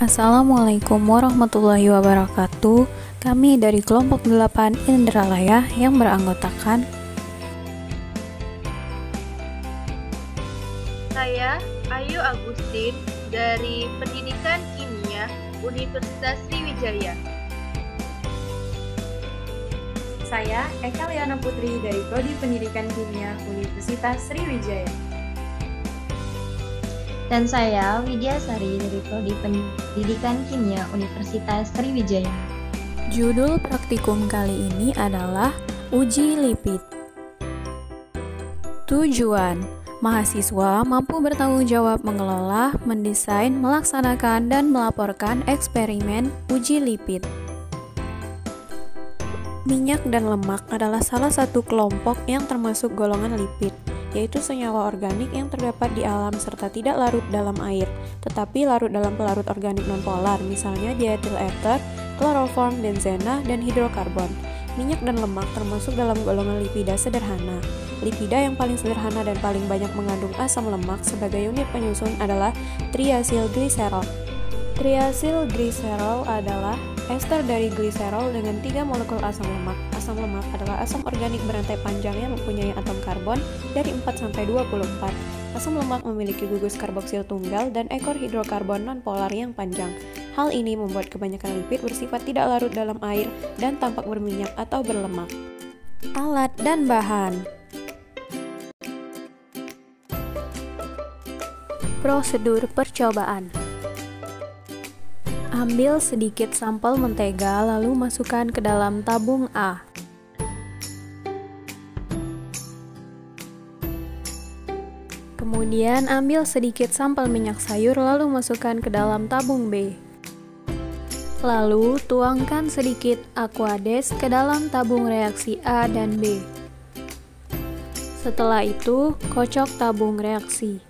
Assalamualaikum warahmatullahi wabarakatuh. Kami dari kelompok 8 Indralaya yang beranggotakan Saya Ayu Agustin dari Pendidikan Kimia Universitas Sriwijaya. Saya Eka Liana Putri dari Prodi Pendidikan Kimia Universitas Sriwijaya. Dan saya Widya Sari dari Prodi Pendidikan Kimia Universitas Sriwijaya. Judul praktikum kali ini adalah Uji Lipid. Tujuan: mahasiswa mampu bertanggung jawab mengelola, mendesain, melaksanakan, dan melaporkan eksperimen uji lipid. Minyak dan lemak adalah salah satu kelompok yang termasuk golongan lipid, yaitu senyawa organik yang terdapat di alam serta tidak larut dalam air, tetapi larut dalam pelarut organik nonpolar, misalnya diethyl ether, kloroform, benzena, dan hidrokarbon. Minyak dan lemak termasuk dalam golongan lipida sederhana. Lipida yang paling sederhana dan paling banyak mengandung asam lemak sebagai unit penyusun adalah triasilgliserol. Triasilgliserol adalah ester dari gliserol dengan 3 molekul asam lemak. Asam lemak adalah asam organik berantai panjang yang mempunyai atom karbon dari 4-24. Asam lemak memiliki gugus karboksil tunggal dan ekor hidrokarbon nonpolar yang panjang. Hal ini membuat kebanyakan lipid bersifat tidak larut dalam air dan tampak berminyak atau berlemak. Alat dan bahan. Prosedur percobaan. Ambil sedikit sampel mentega lalu masukkan ke dalam tabung A. Kemudian ambil sedikit sampel minyak sayur lalu masukkan ke dalam tabung B. Lalu tuangkan sedikit aquades ke dalam tabung reaksi A dan B. Setelah itu, kocok tabung reaksi.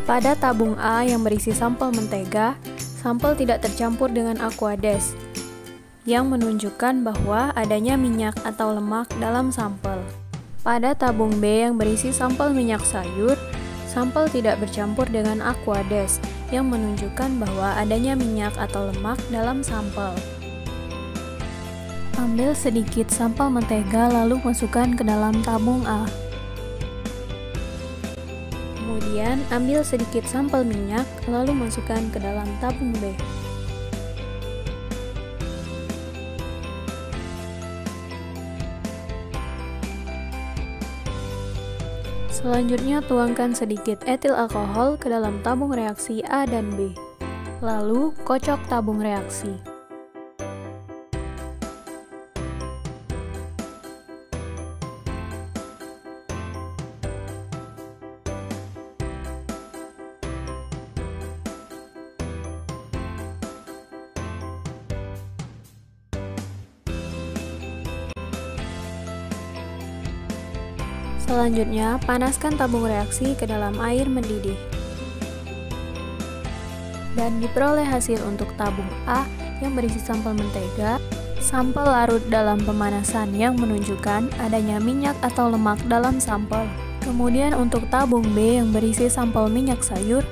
Pada tabung A yang berisi sampel mentega, sampel tidak tercampur dengan aquades, yang menunjukkan bahwa adanya minyak atau lemak dalam sampel. Pada tabung B yang berisi sampel minyak sayur, sampel tidak bercampur dengan aquades, yang menunjukkan bahwa adanya minyak atau lemak dalam sampel. Ambil sedikit sampel mentega lalu masukkan ke dalam tabung A. Kemudian ambil sedikit sampel minyak lalu masukkan ke dalam tabung B. Selanjutnya tuangkan sedikit etil alkohol ke dalam tabung reaksi A dan B. Lalu kocok tabung reaksi. Selanjutnya, panaskan tabung reaksi ke dalam air mendidih. Dan diperoleh hasil untuk tabung A yang berisi sampel mentega, sampel larut dalam pemanasan yang menunjukkan adanya minyak atau lemak dalam sampel. Kemudian untuk tabung B yang berisi sampel minyak sayur,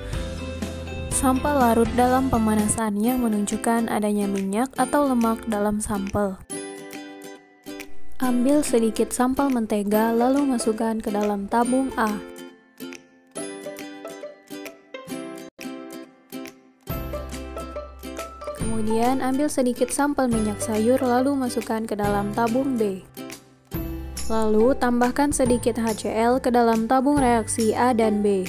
sampel larut dalam pemanasan yang menunjukkan adanya minyak atau lemak dalam sampel. Ambil sedikit sampel mentega lalu masukkan ke dalam tabung A. Kemudian ambil sedikit sampel minyak sayur lalu masukkan ke dalam tabung B. Lalu tambahkan sedikit HCl ke dalam tabung reaksi A dan B.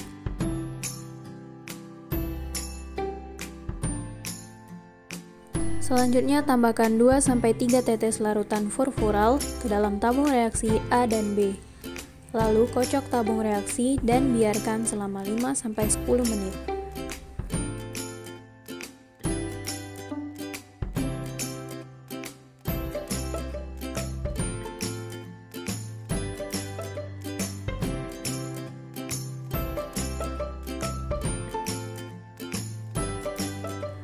Selanjutnya tambahkan 2-3 tetes larutan furfural ke dalam tabung reaksi A dan B. Lalu kocok tabung reaksi dan biarkan selama 5-10 menit.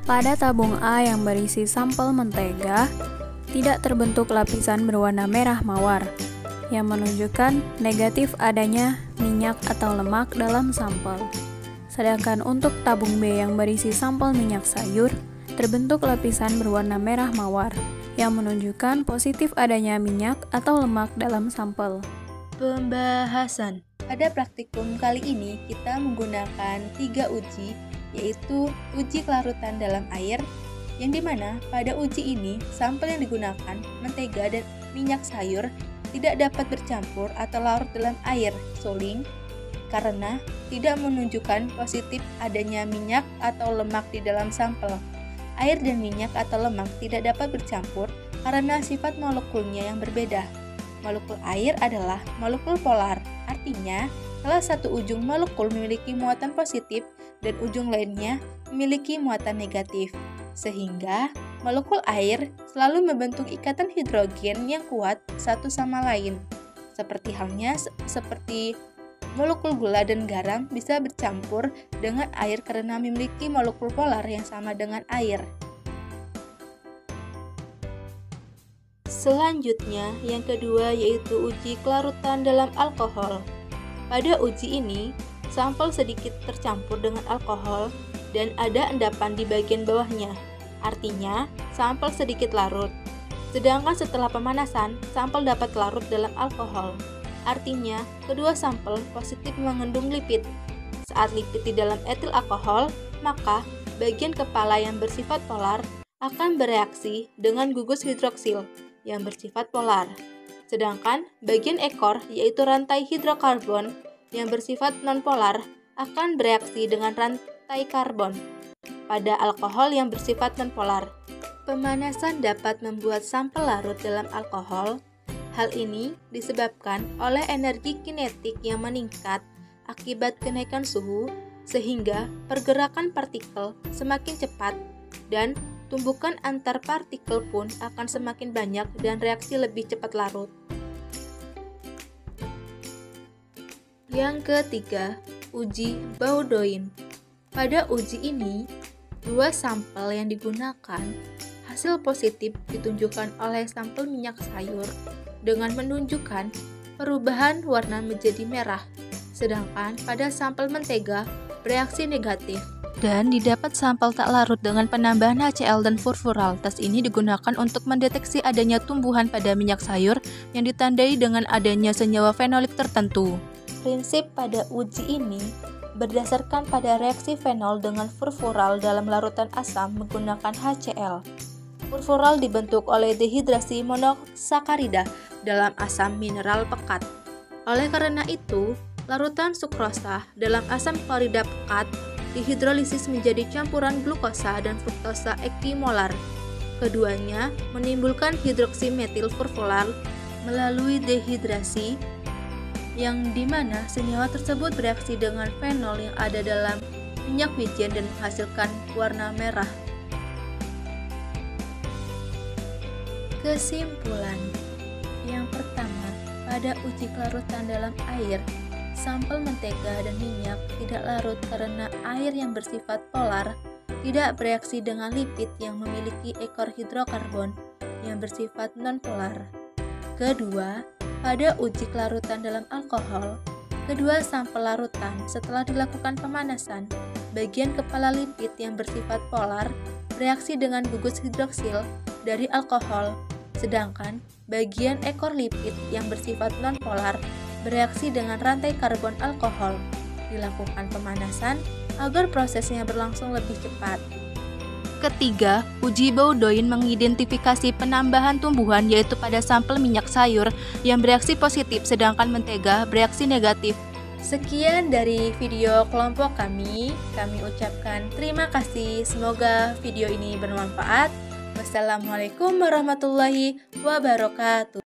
Pada tabung A yang berisi sampel mentega, tidak terbentuk lapisan berwarna merah mawar, yang menunjukkan negatif adanya minyak atau lemak dalam sampel. Sedangkan untuk tabung B yang berisi sampel minyak sayur, terbentuk lapisan berwarna merah mawar, yang menunjukkan positif adanya minyak atau lemak dalam sampel. Pembahasan. Pada praktikum kali ini kita menggunakan 3 uji, yaitu uji kelarutan dalam air, yang dimana pada uji ini sampel yang digunakan, mentega dan minyak sayur, tidak dapat bercampur atau larut dalam air suling karena tidak menunjukkan positif adanya minyak atau lemak di dalam sampel. Air dan minyak atau lemak tidak dapat bercampur karena sifat molekulnya yang berbeda. Molekul air adalah molekul polar, artinya salah satu ujung molekul memiliki muatan positif dan ujung lainnya memiliki muatan negatif, sehingga molekul air selalu membentuk ikatan hidrogen yang kuat satu sama lain. Seperti halnya seperti molekul gula dan garam bisa bercampur dengan air karena memiliki molekul polar yang sama dengan air. Selanjutnya, yang kedua yaitu uji kelarutan dalam alkohol. Pada uji ini, sampel sedikit tercampur dengan alkohol dan ada endapan di bagian bawahnya. Artinya, sampel sedikit larut. Sedangkan setelah pemanasan, sampel dapat larut dalam alkohol. Artinya, kedua sampel positif mengandung lipid. Saat lipid di dalam etil alkohol, maka bagian kepala yang bersifat polar akan bereaksi dengan gugus hidroksil yang bersifat polar. Sedangkan bagian ekor, yaitu rantai hidrokarbon yang bersifat nonpolar, akan bereaksi dengan rantai karbon pada alkohol yang bersifat nonpolar. Pemanasan dapat membuat sampel larut dalam alkohol. Hal ini disebabkan oleh energi kinetik yang meningkat akibat kenaikan suhu, sehingga pergerakan partikel semakin cepat dan tumbukan antar partikel pun akan semakin banyak dan reaksi lebih cepat larut. Yang ketiga, uji Baudoin. Pada uji ini, dua sampel yang digunakan, hasil positif ditunjukkan oleh sampel minyak sayur dengan menunjukkan perubahan warna menjadi merah, sedangkan pada sampel mentega bereaksi negatif. Dan didapat sampel tak larut dengan penambahan HCl dan furfural. Tes ini digunakan untuk mendeteksi adanya tumbuhan pada minyak sayur yang ditandai dengan adanya senyawa fenolik tertentu. Prinsip pada uji ini berdasarkan pada reaksi fenol dengan furfural dalam larutan asam menggunakan HCl. Furfural dibentuk oleh dehidrasi monosakarida dalam asam mineral pekat. Oleh karena itu, larutan sukrosa dalam asam klorida pekat dihidrolisis menjadi campuran glukosa dan fruktosa ekimolar. Keduanya menimbulkan hidroksimetil furfural melalui dehidrasi, yang dimana senyawa tersebut bereaksi dengan fenol yang ada dalam minyak wijen dan menghasilkan warna merah. Kesimpulan. Yang pertama, pada uji kelarutan dalam air, sampel mentega dan minyak tidak larut karena air yang bersifat polar tidak bereaksi dengan lipid yang memiliki ekor hidrokarbon yang bersifat nonpolar. Kedua, pada uji kelarutan dalam alkohol, kedua sampel larutan setelah dilakukan pemanasan, bagian kepala lipid yang bersifat polar bereaksi dengan gugus hidroksil dari alkohol, sedangkan bagian ekor lipid yang bersifat nonpolar bereaksi dengan rantai karbon alkohol. Dilakukan pemanasan agar prosesnya berlangsung lebih cepat. Ketiga, uji Baudoin mengidentifikasi penambahan tumbuhan yaitu pada sampel minyak sayur yang bereaksi positif sedangkan mentega bereaksi negatif. Sekian dari video kelompok kami ucapkan terima kasih. Semoga video ini bermanfaat. Wassalamualaikum warahmatullahi wabarakatuh.